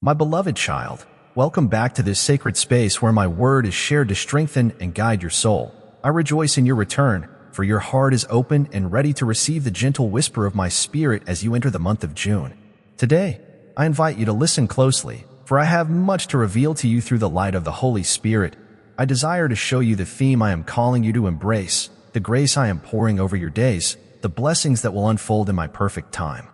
My beloved child, welcome back to this sacred space where my word is shared to strengthen and guide your soul. I rejoice in your return, for your heart is open and ready to receive the gentle whisper of my spirit as you enter the month of June. Today, I invite you to listen closely, for I have much to reveal to you through the light of the Holy Spirit. I desire to show you the theme I am calling you to embrace, the grace I am pouring over your days, the blessings that will unfold in my perfect time,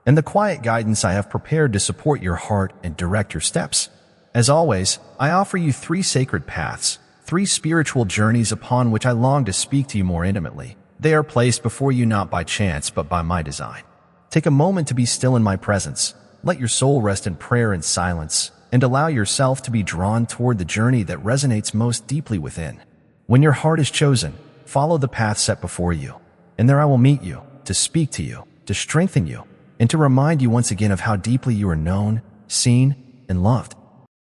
and the quiet guidance I have prepared to support your heart and direct your steps. As always, I offer you 3 sacred paths, 3 spiritual journeys upon which I long to speak to you more intimately. They are placed before you not by chance but by my design. Take a moment to be still in my presence. Let your soul rest in prayer and silence, and allow yourself to be drawn toward the journey that resonates most deeply within. When your heart is chosen, follow the path set before you, and there I will meet you, to speak to you, to strengthen you, and to remind you once again of how deeply you are known, seen, and loved.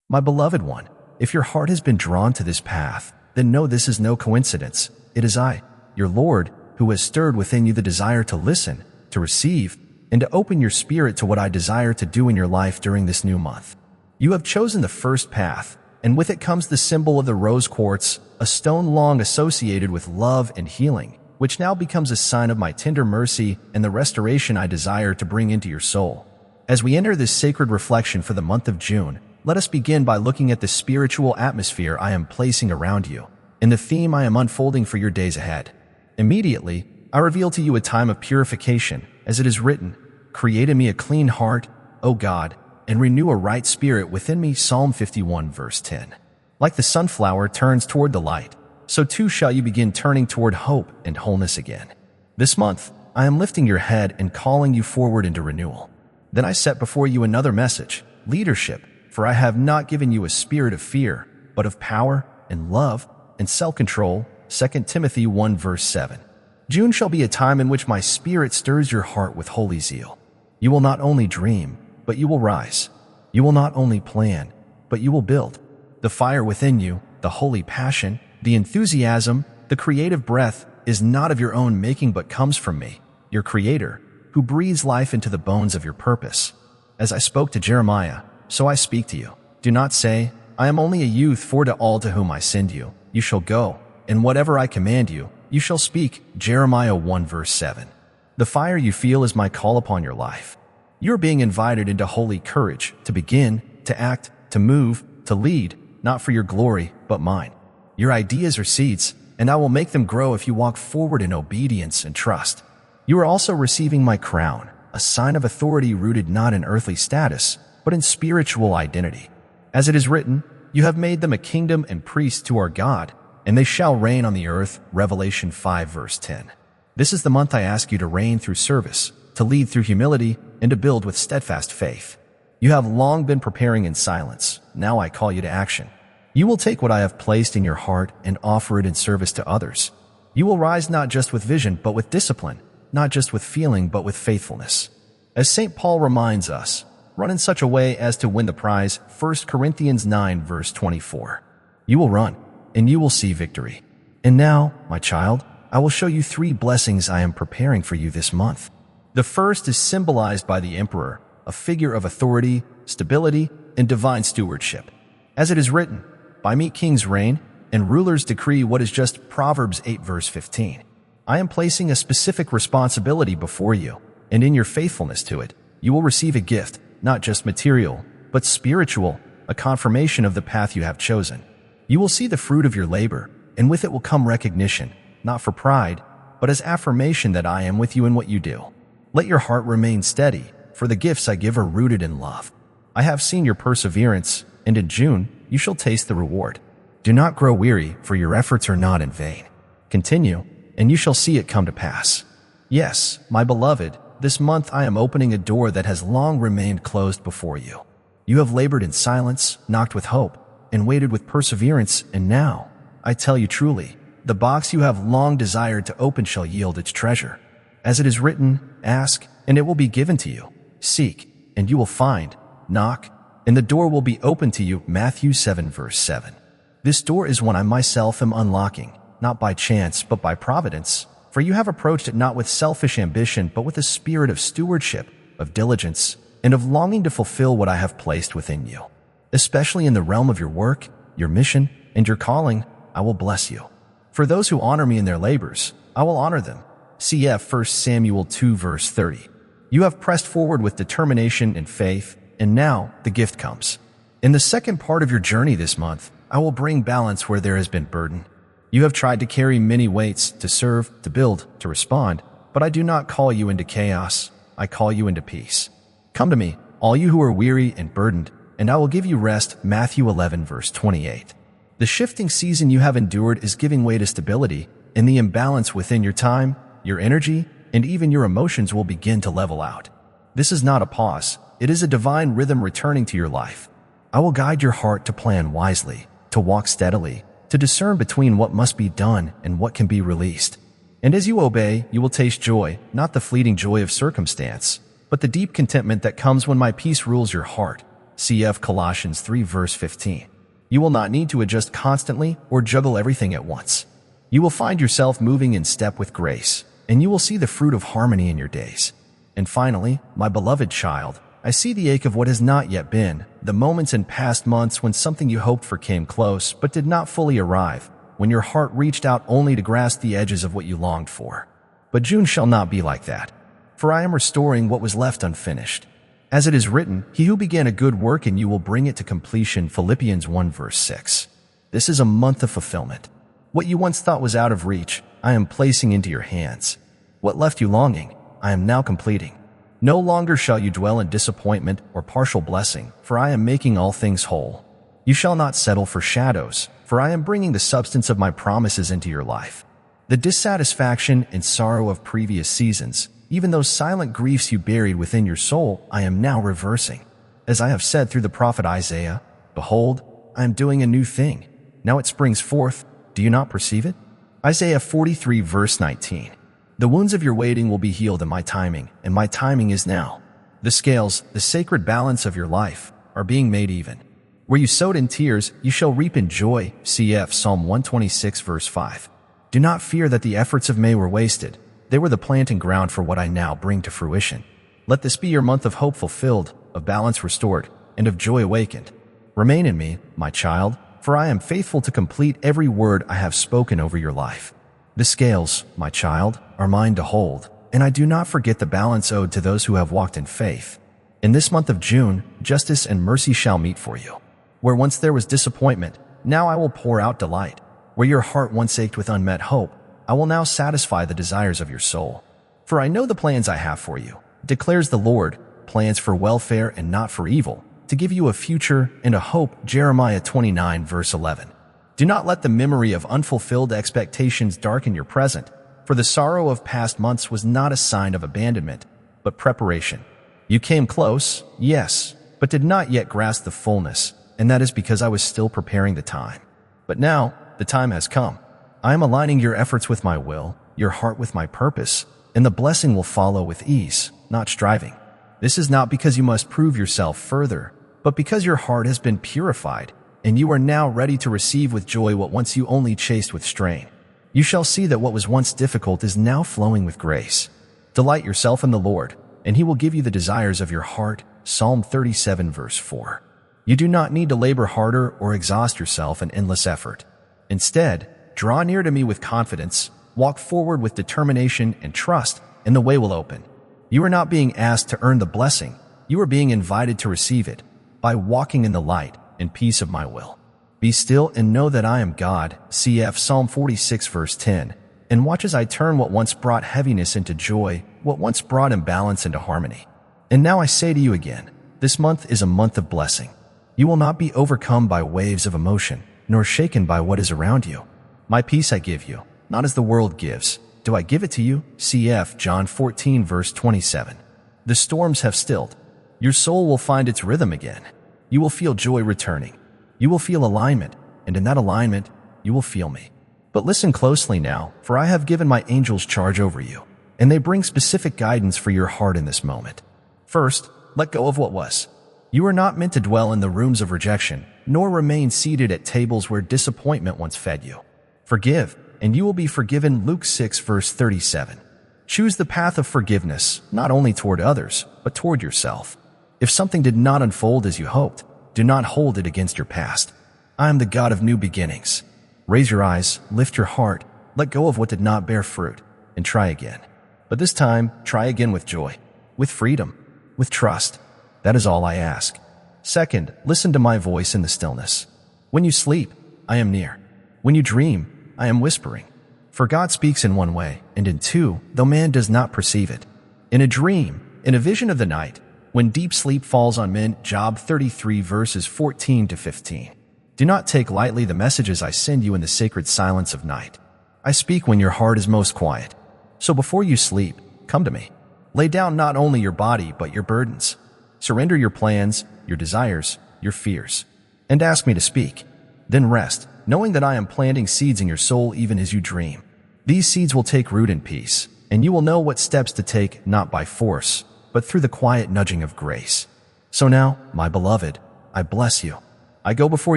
My beloved one, if your heart has been drawn to this path, then know this is no coincidence. It is I, your Lord, who has stirred within you the desire to listen, to receive, and to open your spirit to what I desire to do in your life during this new month. You have chosen the first path, and with it comes the symbol of the rose quartz, a stone long associated with love and healing, which now becomes a sign of my tender mercy and the restoration I desire to bring into your soul. As we enter this sacred reflection for the month of June, let us begin by looking at the spiritual atmosphere I am placing around you, and the theme I am unfolding for your days ahead. Immediately, I reveal to you a time of purification, as it is written, "Create in me a clean heart, O God, and renew a right spirit within me." Psalm 51 verse 10. Like the sunflower turns toward the light, so too shall you begin turning toward hope and wholeness again. This month, I am lifting your head and calling you forward into renewal. Then I set before you another message, leadership, for I have not given you a spirit of fear, but of power and love and self-control. 2 Timothy 1 verse 7. June shall be a time in which my spirit stirs your heart with holy zeal. You will not only dream, but you will rise. You will not only plan, but you will build. The fire within you, the holy passion, the enthusiasm, the creative breath is not of your own making but comes from me, your Creator, who breathes life into the bones of your purpose. As I spoke to Jeremiah, so I speak to you. Do not say, "I am only a youth," for to all to whom I send you, you shall go, and whatever I command you, you shall speak. Jeremiah 1 verse 7. The fire you feel is my call upon your life. You are being invited into holy courage, to begin, to act, to move, to lead, not for your glory, but mine. Your ideas are seeds, and I will make them grow if you walk forward in obedience and trust. You are also receiving my crown, a sign of authority rooted not in earthly status, but in spiritual identity. As it is written, "You have made them a kingdom and priests to our God, and they shall reign on the earth." Revelation 5 verse 10. This is the month I ask you to reign through service, to lead through humility, and to build with steadfast faith. You have long been preparing in silence. Now I call you to action. You will take what I have placed in your heart and offer it in service to others. You will rise not just with vision, but with discipline, not just with feeling, but with faithfulness. As St. Paul reminds us, run in such a way as to win the prize. 1 Corinthians 9 verse 24. You will run, and you will see victory. And now, my child, I will show you 3 blessings I am preparing for you this month. The first is symbolized by the emperor, a figure of authority, stability, and divine stewardship. As it is written, "By me kings reign, and rulers decree what is just." Proverbs 8 verse 15. I am placing a specific responsibility before you, and in your faithfulness to it, you will receive a gift, not just material, but spiritual, a confirmation of the path you have chosen. You will see the fruit of your labor, and with it will come recognition, not for pride, but as affirmation that I am with you in what you do. Let your heart remain steady, for the gifts I give are rooted in love. I have seen your perseverance, and in June, you shall taste the reward. Do not grow weary, for your efforts are not in vain. Continue, and you shall see it come to pass. Yes, my beloved, this month I am opening a door that has long remained closed before you. You have labored in silence, knocked with hope, and waited with perseverance, and now, I tell you truly, the box you have long desired to open shall yield its treasure. As it is written, "Ask, and it will be given to you. Seek, and you will find. Knock, and the door will be opened to you." Matthew 7 verse 7. This door is one I myself am unlocking, not by chance, but by providence, for you have approached it not with selfish ambition, but with a spirit of stewardship, of diligence, and of longing to fulfill what I have placed within you. Especially in the realm of your work, your mission, and your calling, I will bless you. For those who honor me in their labors, I will honor them. Cf. 1 Samuel 2 verse 30. You have pressed forward with determination and faith, and now the gift comes. In the second part of your journey this month, I will bring balance where there has been burden. You have tried to carry many weights, to serve, to build, to respond, but I do not call you into chaos. I call you into peace. Come to me, all you who are weary and burdened, and I will give you rest. Matthew 11 verse 28. The shifting season you have endured is giving way to stability, and the imbalance within your time, your energy, and even your emotions will begin to level out. This is not a pause. It is a divine rhythm returning to your life. I will guide your heart to plan wisely, to walk steadily, to discern between what must be done and what can be released. And as you obey, you will taste joy, not the fleeting joy of circumstance, but the deep contentment that comes when my peace rules your heart. Cf. Colossians 3 verse 15. You will not need to adjust constantly or juggle everything at once. You will find yourself moving in step with grace, and you will see the fruit of harmony in your days. And finally, my beloved child, I see the ache of what has not yet been, the moments in past months when something you hoped for came close but did not fully arrive, when your heart reached out only to grasp the edges of what you longed for. But June shall not be like that, for I am restoring what was left unfinished. As it is written, he who began a good work in you will bring it to completion. Philippians 1 verse 6. This is a month of fulfillment. What you once thought was out of reach, I am placing into your hands. What left you longing, I am now completing. No longer shall you dwell in disappointment or partial blessing, for I am making all things whole. You shall not settle for shadows, for I am bringing the substance of my promises into your life. The dissatisfaction and sorrow of previous seasons, even those silent griefs you buried within your soul, I am now reversing. As I have said through the prophet Isaiah, behold, I am doing a new thing. Now it springs forth. Do you not perceive it? Isaiah 43 verse 19. The wounds of your waiting will be healed in my timing, and my timing is now. The scales, the sacred balance of your life, are being made even. Where you sowed in tears, you shall reap in joy. Cf. Psalm 126 verse 5. Do not fear that the efforts of May were wasted. They were the planting ground for what I now bring to fruition. Let this be your month of hope fulfilled, of balance restored, and of joy awakened. Remain in me, my child, for I am faithful to complete every word I have spoken over your life. The scales, my child, are mine to hold, and I do not forget the balance owed to those who have walked in faith. In this month of June, justice and mercy shall meet for you. Where once there was disappointment, now I will pour out delight. Where your heart once ached with unmet hope, I will now satisfy the desires of your soul. For I know the plans I have for you, declares the Lord, plans for welfare and not for evil, to give you a future and a hope. Jeremiah 29 verse 11. Do not let the memory of unfulfilled expectations darken your present, for the sorrow of past months was not a sign of abandonment, but preparation. You came close, yes, but did not yet grasp the fullness, and that is because I was still preparing the time. But now, the time has come. I am aligning your efforts with my will, your heart with my purpose, and the blessing will follow with ease, not striving. This is not because you must prove yourself further, but because your heart has been purified, and you are now ready to receive with joy what once you only chased with strain. You shall see that what was once difficult is now flowing with grace. Delight yourself in the Lord, and he will give you the desires of your heart. Psalm 37 verse 4. You do not need to labor harder or exhaust yourself in endless effort. Instead, draw near to me with confidence, walk forward with determination and trust, and the way will open. You are not being asked to earn the blessing. You are being invited to receive it by walking in the light and peace of my will. Be still and know that I am God. Cf. Psalm 46 verse 10. And watch as I turn what once brought heaviness into joy, what once brought imbalance into harmony. And now I say to you again, this month is a month of blessing. You will not be overcome by waves of emotion, nor shaken by what is around you. My peace I give you, not as the world gives. Do I give it to you? Cf. John 14 verse 27. The storms have stilled. Your soul will find its rhythm again. You will feel joy returning. You will feel alignment, and in that alignment, you will feel me. But listen closely now, for I have given my angels charge over you, and they bring specific guidance for your heart in this moment. First, let go of what was. You are not meant to dwell in the rooms of rejection, nor remain seated at tables where disappointment once fed you. Forgive, and you will be forgiven. Luke 6 verse 37. Choose the path of forgiveness, not only toward others, but toward yourself. If something did not unfold as you hoped, do not hold it against your past. I am the God of new beginnings. Raise your eyes, lift your heart, let go of what did not bear fruit, and try again. But this time, try again with joy, with freedom, with trust. That is all I ask. Second, listen to my voice in the stillness. When you sleep, I am near. When you dream, I am whispering. For God speaks in one way, and in two, though man does not perceive it. In a dream, in a vision of the night, when deep sleep falls on men, Job 33 verses 14 to 15. Do not take lightly the messages I send you in the sacred silence of night. I speak when your heart is most quiet. So before you sleep, come to me. Lay down not only your body, but your burdens. Surrender your plans, your desires, your fears, and ask me to speak. Then rest, knowing that I am planting seeds in your soul even as you dream. These seeds will take root in peace, and you will know what steps to take, not by force, but through the quiet nudging of grace. So now, my beloved, I bless you. I go before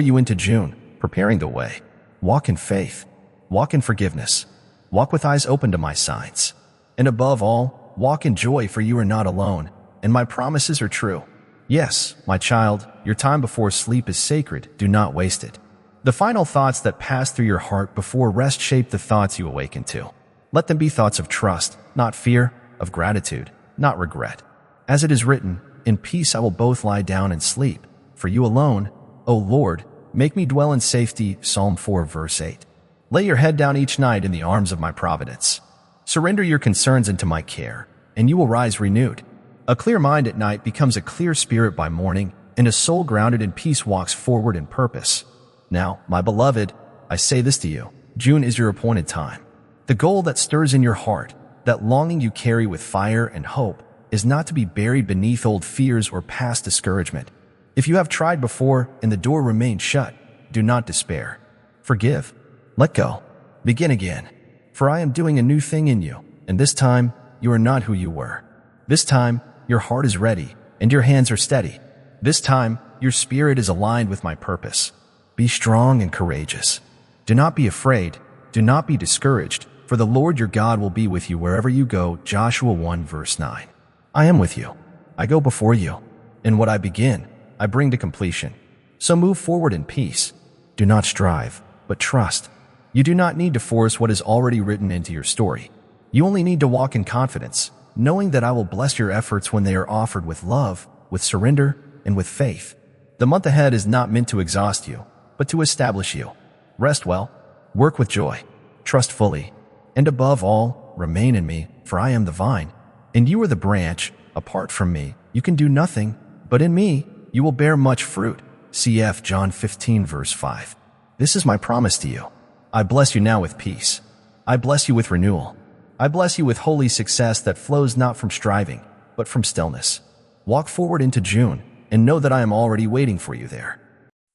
you into June, preparing the way. Walk in faith. Walk in forgiveness. Walk with eyes open to my signs. And above all, walk in joy, for you are not alone, and my promises are true. Yes, my child, your time before sleep is sacred. Do not waste it. The final thoughts that pass through your heart before rest shape the thoughts you awaken to. Let them be thoughts of trust, not fear, of gratitude, not regret. As it is written, in peace I will both lie down and sleep. For you alone, O Lord, make me dwell in safety. Psalm 4 verse 8. Lay your head down each night in the arms of my providence. Surrender your concerns into my care, and you will rise renewed. A clear mind at night becomes a clear spirit by morning, and a soul grounded in peace walks forward in purpose. Now, my beloved, I say this to you. June is your appointed time. The goal that stirs in your heart, that longing you carry with fire and hope, is not to be buried beneath old fears or past discouragement. If you have tried before and the door remains shut, do not despair. Forgive. Let go. Begin again. For I am doing a new thing in you, and this time you are not who you were. This time your heart is ready and your hands are steady. This time your spirit is aligned with my purpose. Be strong and courageous. Do not be afraid. Do not be discouraged, for the Lord your God will be with you wherever you go. Joshua 1 verse 9. I am with you. I go before you. And what I begin, I bring to completion. So move forward in peace. Do not strive, but trust. You do not need to force what is already written into your story. You only need to walk in confidence, knowing that I will bless your efforts when they are offered with love, with surrender, and with faith. The month ahead is not meant to exhaust you, but to establish you. Rest well, work with joy, trust fully, and above all, remain in me, for I am the vine, and you are the branch. Apart from me, you can do nothing, but in me, you will bear much fruit. Cf. John 15 verse 5. This is my promise to you. I bless you now with peace. I bless you with renewal. I bless you with holy success that flows not from striving, but from stillness. Walk forward into June, and know that I am already waiting for you there.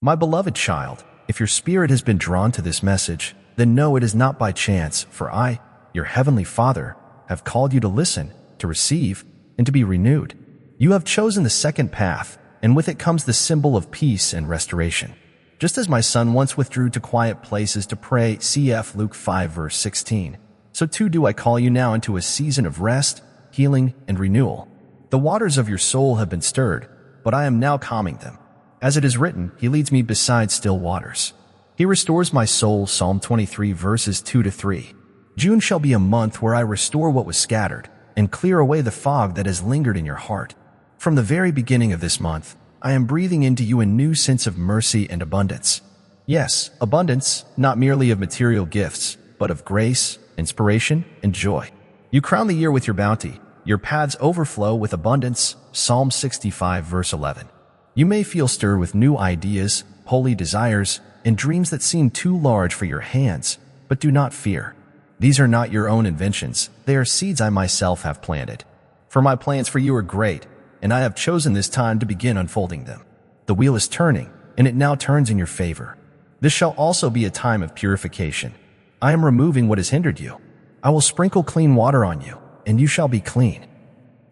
My beloved child, if your spirit has been drawn to this message, then know it is not by chance, for I, your heavenly Father, have called you to listen, to receive, and to be renewed. You have chosen the second path, and with it comes the symbol of peace and restoration. Just as my son once withdrew to quiet places to pray, cf. Luke 5 verse 16, so too do I call you now into a season of rest, healing, and renewal. The waters of your soul have been stirred, but I am now calming them. As it is written, he leads me beside still waters. He restores my soul. Psalm 23 verses 2 to 3. June shall be a month where I restore what was scattered and clear away the fog that has lingered in your heart. From the very beginning of this month, I am breathing into you a new sense of mercy and abundance. Yes, abundance, not merely of material gifts, but of grace, inspiration, and joy. You crown the year with your bounty. Your paths overflow with abundance. Psalm 65 verse 11. You may feel stirred with new ideas, holy desires, and dreams that seem too large for your hands, but do not fear. These are not your own inventions. They are seeds I myself have planted. For my plans for you are great, and I have chosen this time to begin unfolding them. The wheel is turning, and it now turns in your favor. This shall also be a time of purification. I am removing what has hindered you. I will sprinkle clean water on you, and you shall be clean.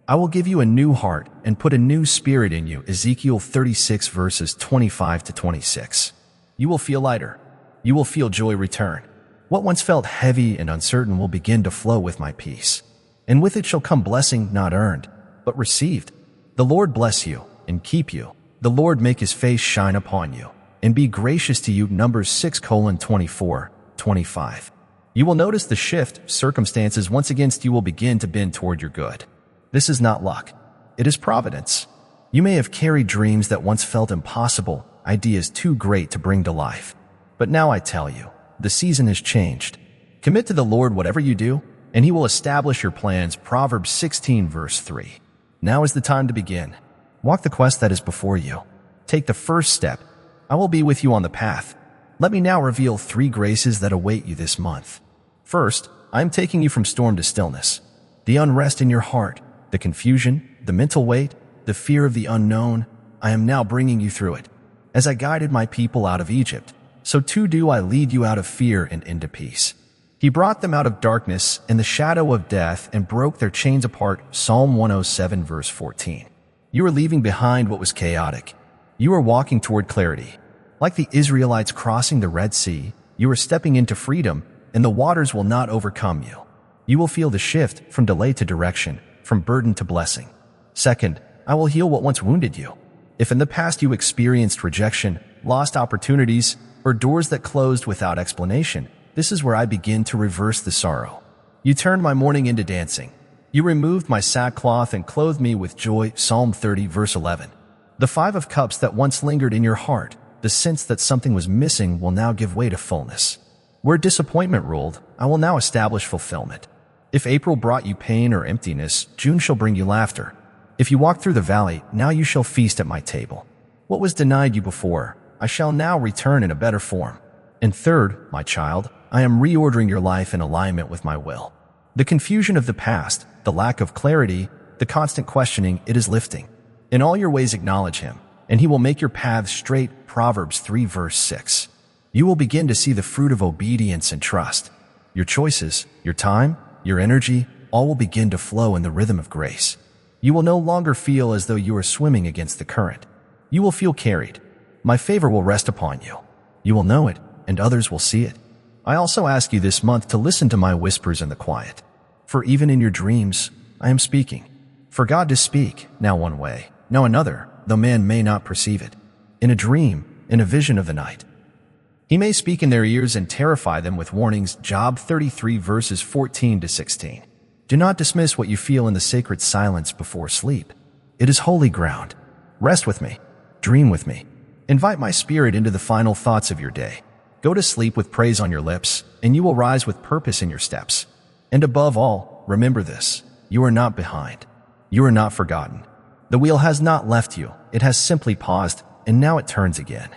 I will give you a new heart and put a new spirit in you. Ezekiel 36 verses 25 to 26. You will feel lighter. You will feel joy return. What once felt heavy and uncertain will begin to flow with my peace. And with it shall come blessing not earned, but received. The Lord bless you, and keep you. The Lord make his face shine upon you, and be gracious to you. Numbers 6:24-25. You will notice the shift. Circumstances once against you will begin to bend toward your good. This is not luck. It is providence. You may have carried dreams that once felt impossible, ideas too great to bring to life. But now I tell you, the season has changed. Commit to the Lord whatever you do, and he will establish your plans. Proverbs 16:3. Now is the time to begin. Walk the quest that is before you. Take the first step. I will be with you on the path. Let me now reveal 3 graces that await you this month. First, I am taking you from storm to stillness. The unrest in your heart, the confusion, the mental weight, the fear of the unknown, I am now bringing you through it. As I guided my people out of Egypt, so too do I lead you out of fear and into peace. He brought them out of darkness and the shadow of death and broke their chains apart. Psalm 107:14. You are leaving behind what was chaotic. You are walking toward clarity. Like the Israelites crossing the Red Sea, you are stepping into freedom, and the waters will not overcome you. You will feel the shift from delay to direction, from burden to blessing. Second, I will heal what once wounded you. If in the past you experienced rejection, lost opportunities, or doors that closed without explanation, this is where I begin to reverse the sorrow. You turned my mourning into dancing. You removed my sackcloth and clothed me with joy. Psalm 30:11. The 5 of Cups that once lingered in your heart, the sense that something was missing, will now give way to fullness. Where disappointment ruled, I will now establish fulfillment. If April brought you pain or emptiness, June shall bring you laughter. If you walk through the valley, now you shall feast at my table. What was denied you before, I shall now return in a better form. And third, my child, I am reordering your life in alignment with my will. The confusion of the past, the lack of clarity, the constant questioning, it is lifting. In all your ways acknowledge him, and he will make your paths straight. Proverbs 3:6. You will begin to see the fruit of obedience and trust. Your choices, your time, your energy, all will begin to flow in the rhythm of grace. You will no longer feel as though you are swimming against the current. You will feel carried. My favor will rest upon you. You will know it, and others will see it. I also ask you this month to listen to my whispers in the quiet. For even in your dreams, I am speaking. For God to speak, now one way, now another, though man may not perceive it. In a dream, in a vision of the night. He may speak in their ears and terrify them with warnings. Job 33:14-16. Do not dismiss what you feel in the sacred silence before sleep. It is holy ground. Rest with me. Dream with me. Invite my spirit into the final thoughts of your day. Go to sleep with praise on your lips, and you will rise with purpose in your steps. And above all, remember this: you are not behind. You are not forgotten. The wheel has not left you. It has simply paused, and now it turns again.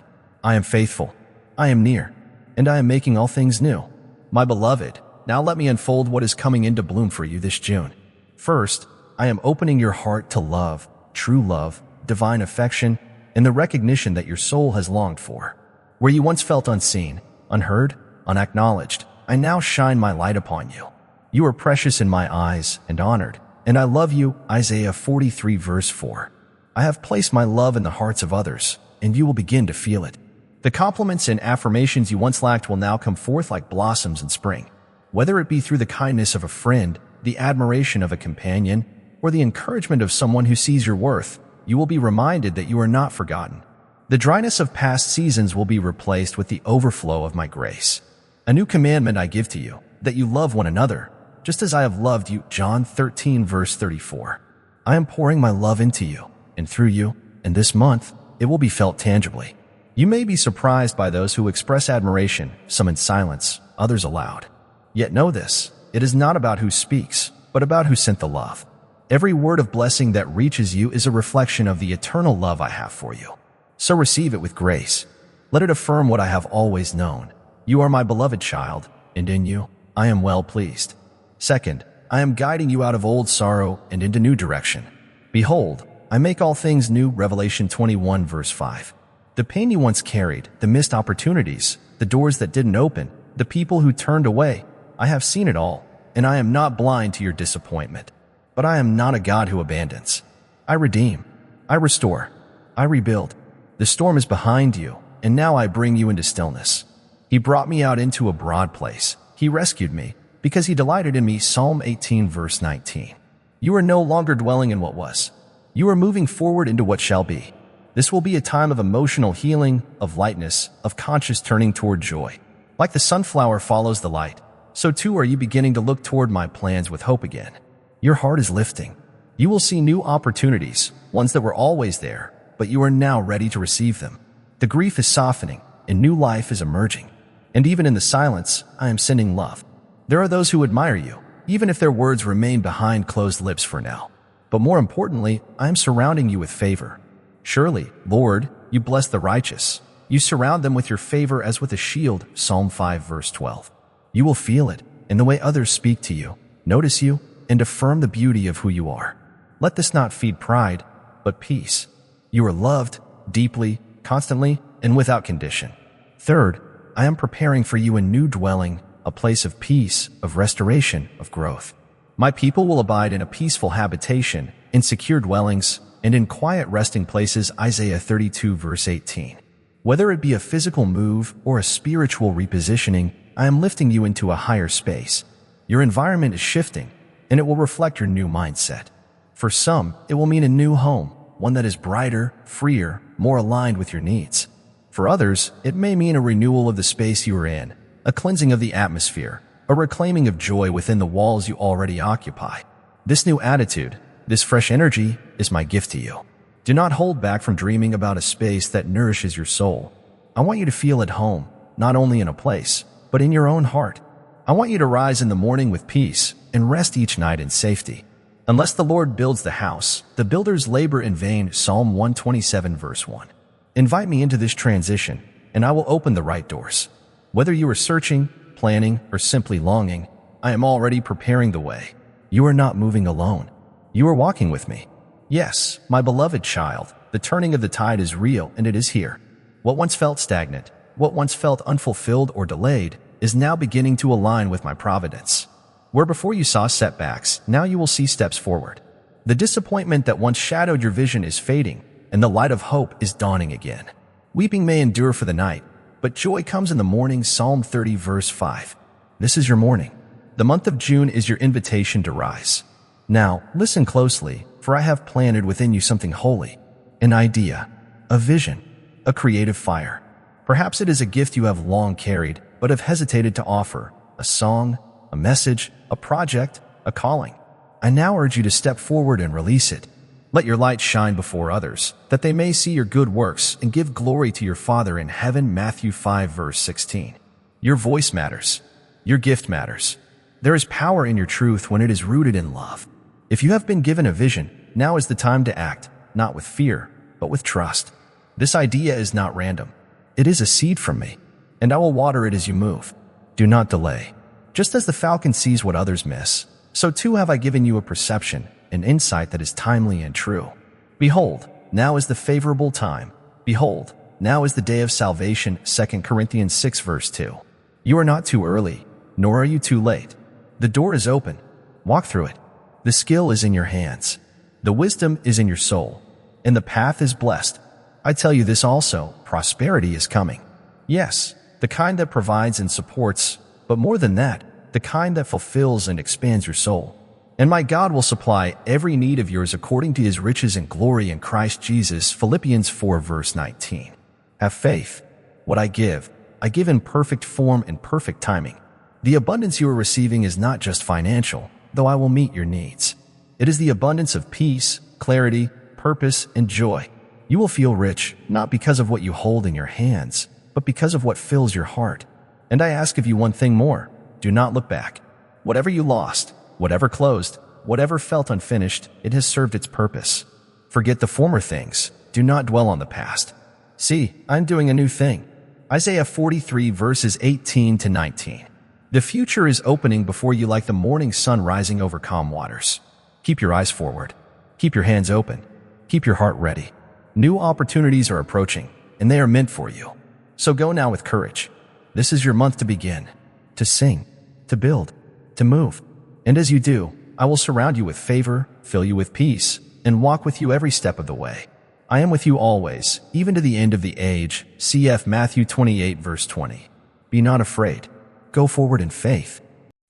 I am faithful. I am near, and I am making all things new. My beloved, now let me unfold what is coming into bloom for you this June. First, I am opening your heart to love, true love, divine affection, and the recognition that your soul has longed for. Where you once felt unseen, unheard, unacknowledged, I now shine my light upon you. You are precious in my eyes and honored, and I love you. Isaiah 43:4. I have placed my love in the hearts of others, and you will begin to feel it. The compliments and affirmations you once lacked will now come forth like blossoms in spring. Whether it be through the kindness of a friend, the admiration of a companion, or the encouragement of someone who sees your worth, you will be reminded that you are not forgotten. The dryness of past seasons will be replaced with the overflow of my grace. A new commandment I give to you, that you love one another, just as I have loved you. John 13:34. I am pouring my love into you, and through you, and this month, it will be felt tangibly. You may be surprised by those who express admiration, some in silence, others aloud. Yet know this: it is not about who speaks, but about who sent the love. Every word of blessing that reaches you is a reflection of the eternal love I have for you. So receive it with grace. Let it affirm what I have always known. You are my beloved child, and in you, I am well pleased. Second, I am guiding you out of old sorrow and into new direction. Behold, I make all things new. Revelation 21:5. The pain you once carried, the missed opportunities, the doors that didn't open, the people who turned away, I have seen it all, and I am not blind to your disappointment. But I am not a God who abandons. I redeem. I restore. I rebuild. The storm is behind you, and now I bring you into stillness. He brought me out into a broad place. He rescued me, because he delighted in me. Psalm 18:19. You are no longer dwelling in what was. You are moving forward into what shall be. This will be a time of emotional healing, of lightness, of conscious turning toward joy. Like the sunflower follows the light, so too are you beginning to look toward my plans with hope again. Your heart is lifting. You will see new opportunities, ones that were always there, but you are now ready to receive them. The grief is softening, and new life is emerging. And even in the silence, I am sending love. There are those who admire you, even if their words remain behind closed lips for now. But more importantly, I am surrounding you with favor. Surely, Lord, you bless the righteous. You surround them with your favor as with a shield, Psalm 5 verse 12. You will feel it in the way others speak to you, notice you, and affirm the beauty of who you are. Let this not feed pride, but peace. You are loved, deeply, constantly, and without condition. Third, I am preparing for you a new dwelling, a place of peace, of restoration, of growth. My people will abide in a peaceful habitation, in secure dwellings, and in quiet resting places, Isaiah 32 verse 18. Whether it be a physical move or a spiritual repositioning, I am lifting you into a higher space. Your environment is shifting, and it will reflect your new mindset. For some, it will mean a new home, one that is brighter, freer, more aligned with your needs. For others, it may mean a renewal of the space you are in, a cleansing of the atmosphere, a reclaiming of joy within the walls you already occupy. This new attitude, this fresh energy, is my gift to you. Do not hold back from dreaming about a space that nourishes your soul. I want you to feel at home, not only in a place, but in your own heart. I want you to rise in the morning with peace and rest each night in safety. Unless the Lord builds the house, the builders labor in vain, Psalm 127 verse 1. Invite me into this transition, and I will open the right doors. Whether you are searching, planning, or simply longing, I am already preparing the way. You are not moving alone. You are walking with me. Yes, my beloved child, the turning of the tide is real, and it is here. What once felt stagnant, what once felt unfulfilled or delayed, is now beginning to align with my providence. Where before you saw setbacks, now you will see steps forward. The disappointment that once shadowed your vision is fading, and the light of hope is dawning again. Weeping may endure for the night, but joy comes in the morning, Psalm 30 verse 5. This is your morning. The month of June is your invitation to rise. Now, listen closely, for I have planted within you something holy, an idea, a vision, a creative fire. Perhaps it is a gift you have long carried, but have hesitated to offer, a song, a message, a project, a calling. I now urge you to step forward and release it. Let your light shine before others, that they may see your good works and give glory to your Father in heaven, Matthew 5 verse 16. Your voice matters. Your gift matters. There is power in your truth when it is rooted in love. If you have been given a vision, now is the time to act, not with fear, but with trust. This idea is not random. It is a seed from me, and I will water it as you move. Do not delay. Just as the falcon sees what others miss, so too have I given you a perception, an insight that is timely and true. Behold, now is the favorable time. Behold, now is the day of salvation, 2 Corinthians 6 verse 2. You are not too early, nor are you too late. The door is open. Walk through it. The skill is in your hands. The wisdom is in your soul. And the path is blessed. I tell you this also, prosperity is coming. Yes, the kind that provides and supports, but more than that, the kind that fulfills and expands your soul. And my God will supply every need of yours according to his riches and glory in Christ Jesus, Philippians 4 verse 19. Have faith. What I give in perfect form and perfect timing. The abundance you are receiving is not just financial, though I will meet your needs. It is the abundance of peace, clarity, purpose, and joy. You will feel rich, not because of what you hold in your hands, but because of what fills your heart. And I ask of you one thing more. Do not look back. Whatever you lost, whatever closed, whatever felt unfinished, it has served its purpose. Forget the former things. Do not dwell on the past. See, I'm doing a new thing. Isaiah 43 verses 18 to 19. The future is opening before you like the morning sun rising over calm waters. Keep your eyes forward. Keep your hands open. Keep your heart ready. New opportunities are approaching, and they are meant for you. So go now with courage. This is your month to begin, to sing, to build, to move. And as you do, I will surround you with favor, fill you with peace, and walk with you every step of the way. I am with you always, even to the end of the age. Cf. Matthew 28 verse 20. Be not afraid. Go forward in faith.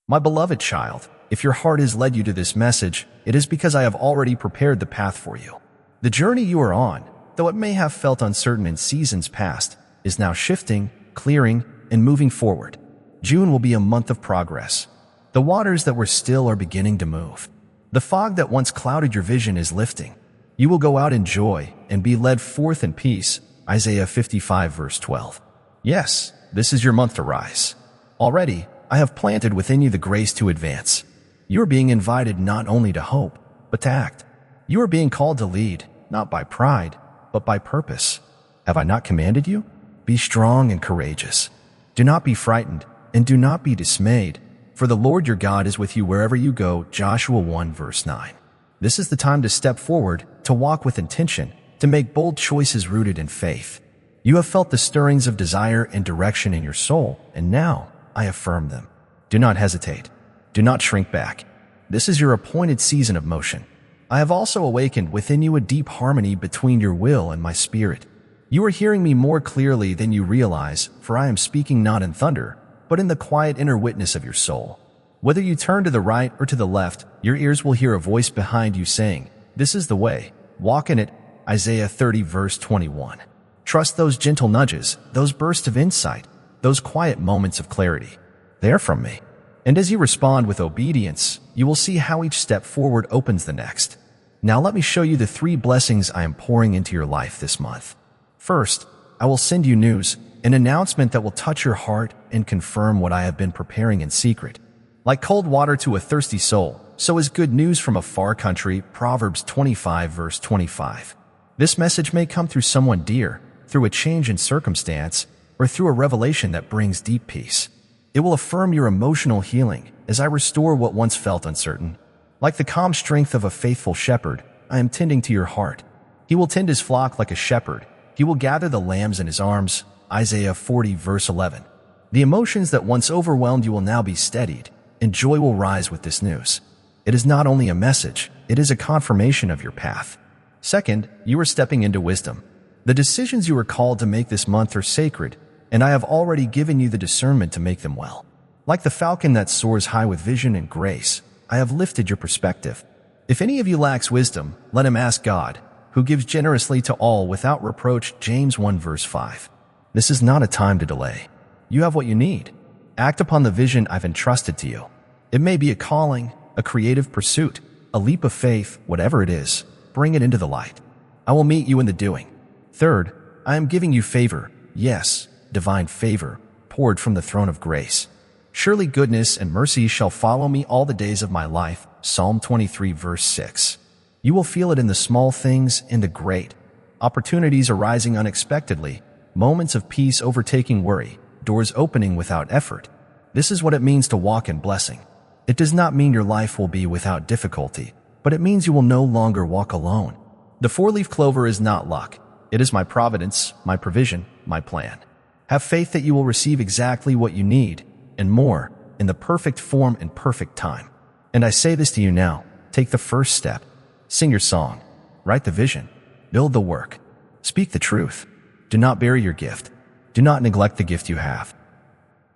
My beloved child, if your heart has led you to this message, it is because I have already prepared the path for you. The journey you are on, though it may have felt uncertain in seasons past, is now shifting, clearing, and moving forward. June will be a month of progress. The waters that were still are beginning to move. The fog that once clouded your vision is lifting. You will go out in joy and be led forth in peace. Isaiah 55 verse 12. Yes, this is your month to rise. Already, I have planted within you the grace to advance. You are being invited not only to hope, but to act. You are being called to lead, not by pride, but by purpose. Have I not commanded you? Be strong and courageous. Do not be frightened, and do not be dismayed, for the Lord your God is with you wherever you go. Joshua 1 verse 9. This is the time to step forward, to walk with intention, to make bold choices rooted in faith. You have felt the stirrings of desire and direction in your soul, and now I affirm them. Do not hesitate. Do not shrink back. This is your appointed season of motion. I have also awakened within you a deep harmony between your will and my spirit. You are hearing me more clearly than you realize, for I am speaking not in thunder, but in the quiet inner witness of your soul. Whether you turn to the right or to the left, your ears will hear a voice behind you saying, "This is the way. Walk in it." Isaiah 30 verse 21. Trust those gentle nudges, those bursts of insight, those quiet moments of clarity. They are from me. And as you respond with obedience, you will see how each step forward opens the next. Now let me show you the 3 blessings I am pouring into your life this month. First, I will send you news, an announcement that will touch your heart and confirm what I have been preparing in secret. Like cold water to a thirsty soul, so is good news from a far country. Proverbs 25 verse 25. This message may come through someone dear, through a change in circumstance, or through a revelation that brings deep peace. It will affirm your emotional healing as I restore what once felt uncertain. Like the calm strength of a faithful shepherd, I am tending to your heart. He will tend his flock like a shepherd. He will gather the lambs in his arms. Isaiah 40 verse 11. The emotions that once overwhelmed you will now be steadied, and joy will rise with this news. It is not only a message, it is a confirmation of your path. Second, you are stepping into wisdom. The decisions you are called to make this month are sacred, and I have already given you the discernment to make them well. Like the falcon that soars high with vision and grace, I have lifted your perspective. If any of you lacks wisdom, let him ask God, who gives generously to all without reproach. James 1 verse 5. This is not a time to delay. You have what you need. Act upon the vision I've entrusted to you. It may be a calling, a creative pursuit, a leap of faith, whatever it is, bring it into the light. I will meet you in the doing. Third, I am giving you favor, yes, divine favor, poured from the throne of grace. Surely goodness and mercy shall follow me all the days of my life. Psalm 23 verse 6. You will feel it in the small things and the great. Opportunities arising unexpectedly, moments of peace overtaking worry, doors opening without effort. This is what it means to walk in blessing. It does not mean your life will be without difficulty, but it means you will no longer walk alone. The 4-leaf clover is not luck. It is my providence, my provision, my plan. Have faith that you will receive exactly what you need, and more, in the perfect form and perfect time. And I say this to you now, take the first step. Sing your song. Write the vision. Build the work. Speak the truth. Do not bury your gift. Do not neglect the gift you have.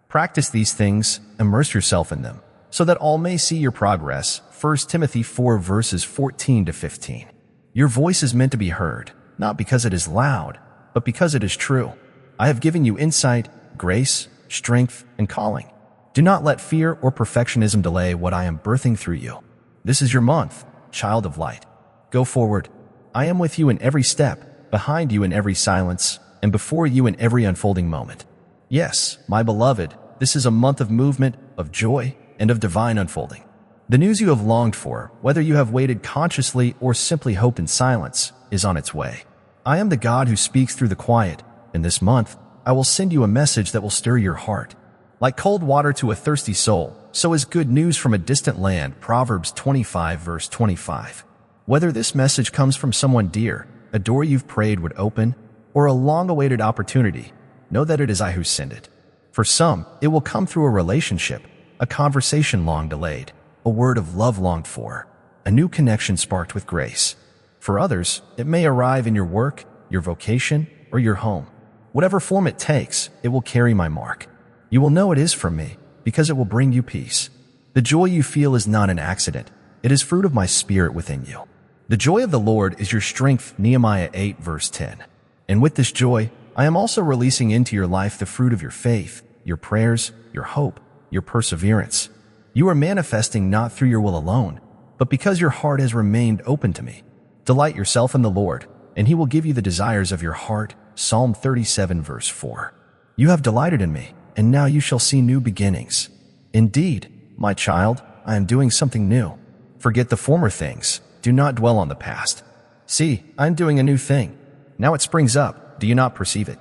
Practice these things, immerse yourself in them, so that all may see your progress. 1 Timothy 4 verses 14 to 15. Your voice is meant to be heard, not because it is loud, but because it is true. I have given you insight, grace, strength, and calling. Do not let fear or perfectionism delay what I am birthing through you. This is your month, child of light. Go forward. I am with you in every step, behind you in every silence, and before you in every unfolding moment. Yes, my beloved, this is a month of movement, of joy, and of divine unfolding. The news you have longed for, whether you have waited consciously or simply hoped in silence, is on its way. I am the God who speaks through the quiet, and this month, I will send you a message that will stir your heart. Like cold water to a thirsty soul, so is good news from a distant land. Proverbs 25 verse 25. Whether this message comes from someone dear, a door you've prayed would open, or a long-awaited opportunity, know that it is I who send it. For some, it will come through a relationship, a conversation long delayed, a word of love longed for, a new connection sparked with grace. For others, it may arrive in your work, your vocation, or your home. Whatever form it takes, it will carry my mark. You will know it is from me, because it will bring you peace. The joy you feel is not an accident. It is fruit of my spirit within you. The joy of the Lord is your strength, Nehemiah 8 verse 10. And with this joy, I am also releasing into your life the fruit of your faith, your prayers, your hope, your perseverance. You are manifesting not through your will alone, but because your heart has remained open to me. Delight yourself in the Lord, and he will give you the desires of your heart. Psalm 37 verse 4. You have delighted in me, and now you shall see new beginnings. Indeed, my child, I am doing something new. Forget the former things. Do not dwell on the past. See, I am doing a new thing. Now it springs up. Do you not perceive it?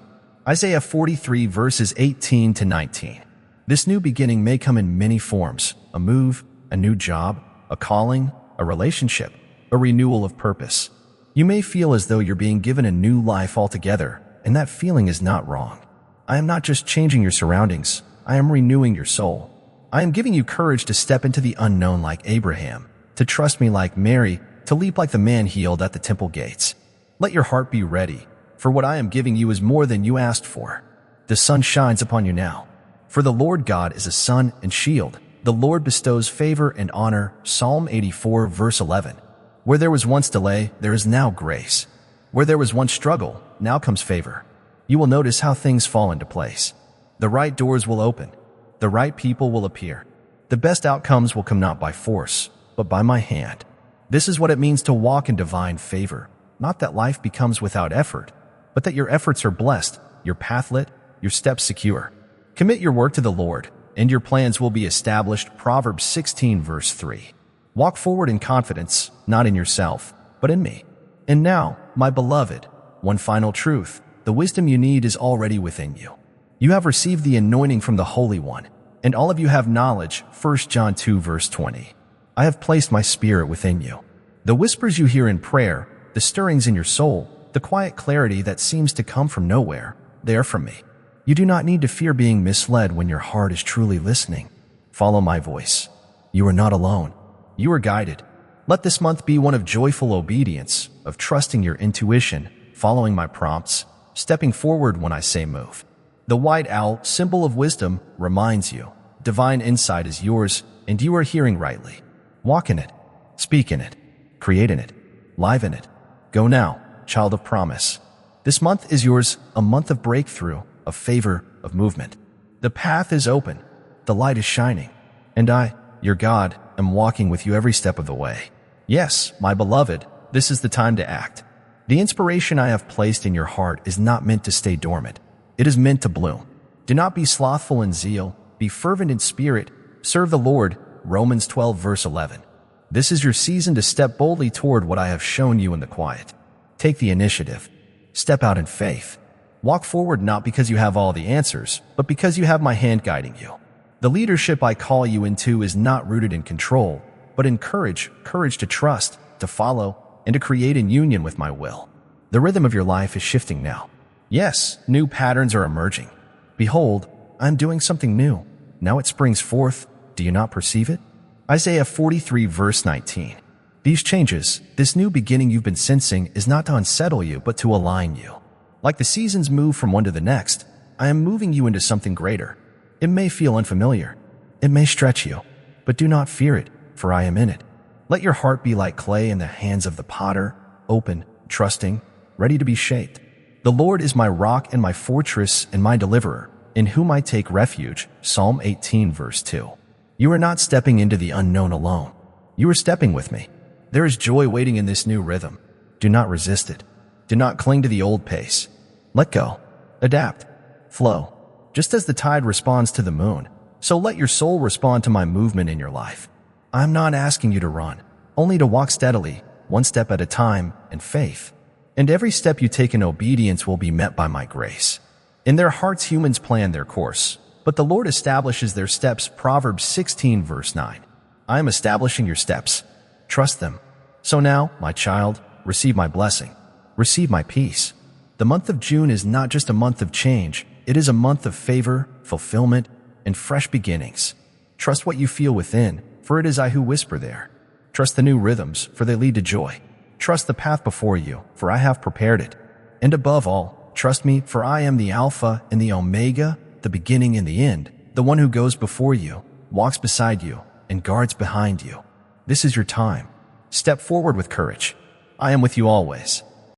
Isaiah 43 verses 18 to 19. This new beginning may come in many forms: a move, a new job, a calling, a relationship, a renewal of purpose. You may feel as though you're being given a new life altogether, and that feeling is not wrong. I am not just changing your surroundings, I am renewing your soul. I am giving you courage to step into the unknown like Abraham, to trust me like Mary, to leap like the man healed at the temple gates. Let your heart be ready, for what I am giving you is more than you asked for. The sun shines upon you now. For the Lord God is a sun and shield. The Lord bestows favor and honor. Psalm 84 verse 11. Where there was once delay, there is now grace. Where there was once struggle, now comes favor. You will notice how things fall into place. The right doors will open. The right people will appear. The best outcomes will come not by force, but by my hand. This is what it means to walk in divine favor. Not that life becomes without effort, but that your efforts are blessed, your path lit, your steps secure. Commit your work to the Lord, and your plans will be established. Proverbs 16 verse 3. Walk forward in confidence, not in yourself, but in me. And now, my beloved, one final truth: the wisdom you need is already within you. You have received the anointing from the Holy One, and all of you have knowledge. 1 John 2 verse 20. I have placed my spirit within you. The whispers you hear in prayer, the stirrings in your soul, the quiet clarity that seems to come from nowhere, they are from me. You do not need to fear being misled when your heart is truly listening. Follow my voice. You are not alone. You are guided. Let this month be one of joyful obedience, of trusting your intuition, following my prompts, stepping forward when I say move. The white owl, symbol of wisdom, reminds you, divine insight is yours, and you are hearing rightly. Walk in it, speak in it, create in it, live in it. Go now, child of promise. This month is yours, a month of breakthrough, of favor, of movement. The path is open, the light is shining, and I, your God, am walking with you every step of the way. Yes, my beloved, this is the time to act. The inspiration I have placed in your heart is not meant to stay dormant. It is meant to bloom. Do not be slothful in zeal, be fervent in spirit, serve the Lord. Romans 12 verse 11. This is your season to step boldly toward what I have shown you in the quiet. Take the initiative. Step out in faith. Walk forward not because you have all the answers, but because you have my hand guiding you. The leadership I call you into is not rooted in control, but in courage to trust, to follow, and to create in union with my will. The rhythm of your life is shifting now. Yes, new patterns are emerging. Behold, I am doing something new. Now it springs forth. Do you not perceive it? Isaiah 43 verse 19. These changes, this new beginning you've been sensing, is not to unsettle you, but to align you. Like the seasons move from one to the next, I am moving you into something greater. It may feel unfamiliar. It may stretch you, but do not fear it, for I am in it. Let your heart be like clay in the hands of the potter, open, trusting, ready to be shaped. The Lord is my rock and my fortress and my deliverer, in whom I take refuge. Psalm 18 verse 2. You are not stepping into the unknown alone. You are stepping with me. There is joy waiting in this new rhythm. Do not resist it. Do not cling to the old pace. Let go. Adapt. Flow. Just as the tide responds to the moon, so let your soul respond to my movement in your life. I am not asking you to run, only to walk steadily, one step at a time, in faith. And every step you take in obedience will be met by my grace. In their hearts humans plan their course, but the Lord establishes their steps. Proverbs 16 verse 9. I am establishing your steps. Trust them. So now, my child, receive my blessing. Receive my peace. The month of June is not just a month of change. It is a month of favor, fulfillment, and fresh beginnings. Trust what you feel within, for it is I who whisper there. Trust the new rhythms, for they lead to joy. Trust the path before you, for I have prepared it. And above all, trust me, for I am the Alpha and the Omega, the beginning and the end, the one who goes before you, walks beside you, and guards behind you. This is your time. Step forward with courage. I am with you always.